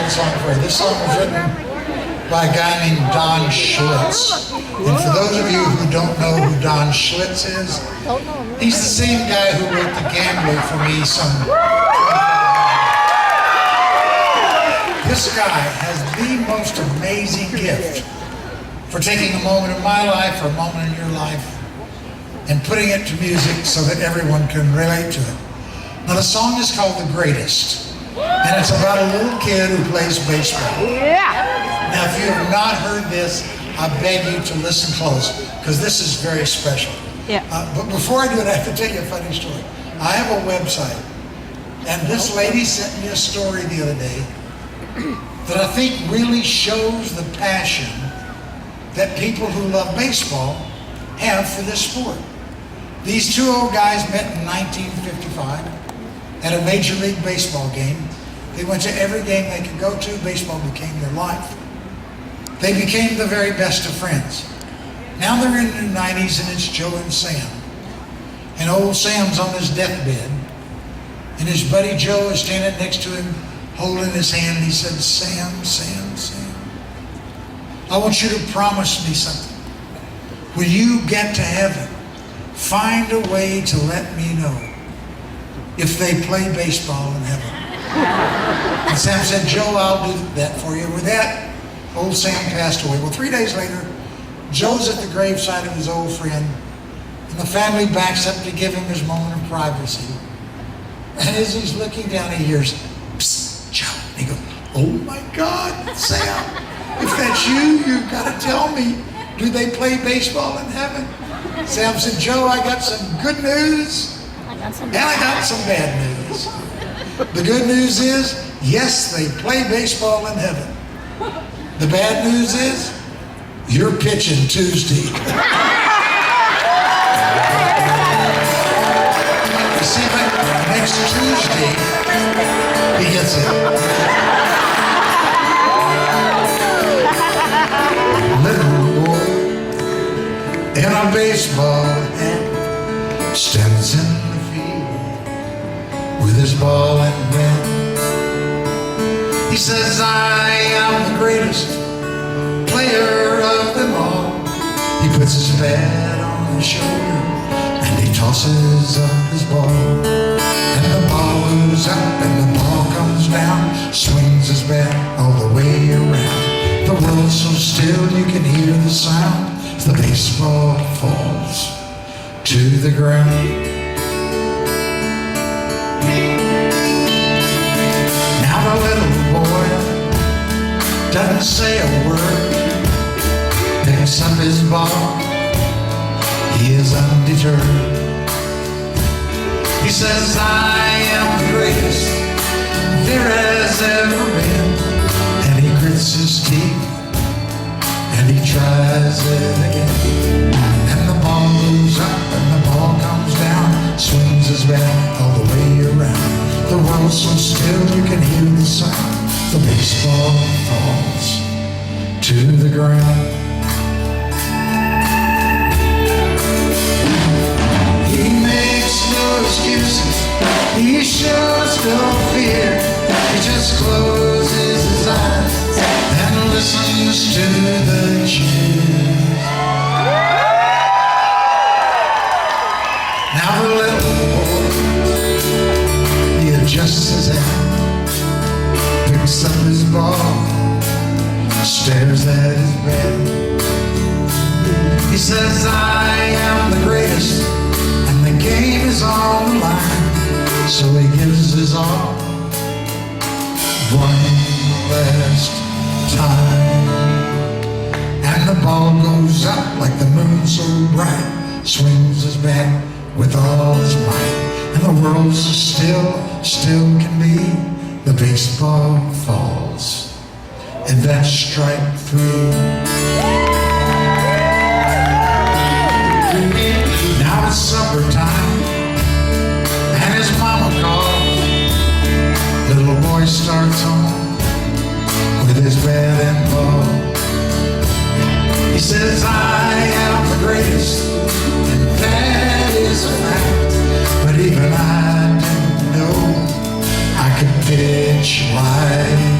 little song for you. This song was written by a guy named Don Schlitz. And for those of you who don't know who Don Schlitz is, he's the same guy who wrote The Gambler for me some... This guy has the most amazing gift for taking a moment in my life or a moment in your life and putting it to music so that everyone can relate to it. Now the song is called The Greatest, and it's about a little kid who plays baseball. Yeah. Now if you have not heard this, I beg you to listen close, because this is very special. Yeah. But before I do it, I have to tell you a funny story. I have a website, and this lady sent me a story the other day that I think really shows the passion that people who love baseball have for this sport. These two old guys met in 1955 at a Major League Baseball game. They went to every game they could go to. Baseball became their life. They became the very best of friends. Now they're in their 90s, and it's Joe and Sam. And old Sam's on his deathbed, and his buddy Joe is standing next to him, holding his hand, and he said, Sam, Sam, Sam, I want you to promise me something. When you get to heaven, find a way to let me know if they play baseball in heaven. And Sam said, Joe, I'll do that for you. With that, old Sam passed away. Well, 3 days later, Joe's at the graveside of his old friend, and the family backs up to give him his moment of privacy. And as he's looking down, he hears, Psst, Joe. And he goes, oh my God, Sam, if that's you, you've got to tell me, do they play baseball in heaven? Sam said, Joe, I got some good news, and I got some bad news. The good news is, yes, they play baseball in heaven. The bad news is, you're pitching Tuesday. You see, but next Tuesday, he gets it. Little boy in a baseball hat stands in the field with his ball and bat. He says, I am the greatest player of them all. He puts his bat on his shoulder and he tosses up his ball. And the ball goes up and the ball comes down, swings his bat all the way around. The world's so still you can hear the sound as the baseball falls to the ground. Now the little boy doesn't say a word, picks up his ball, he is undeterred. He says, I am the greatest there has ever been. And he grits his teeth and he tries it again. And the ball goes up and the ball comes down, swings his bat all the way around. The world's so still you can hear the sound. The baseball falls to the ground. He makes no excuses, he shows no fear. He just closes his eyes and listens to the cheers. Now the little boy, he adjusts his hat, picks up his ball, stares at his bed. He says, I am the greatest, and the game is on the line. So he gives his all one last time. And the ball goes up like the moon so bright, swings his bat with all his might. And the world's still can be. The baseball falls, and that's strike three. Now it's supper time, and his mama calls. Little boy starts home with his bat and ball. He says, I am the greatest, and that is a fact. But even I didn't know I could pitch like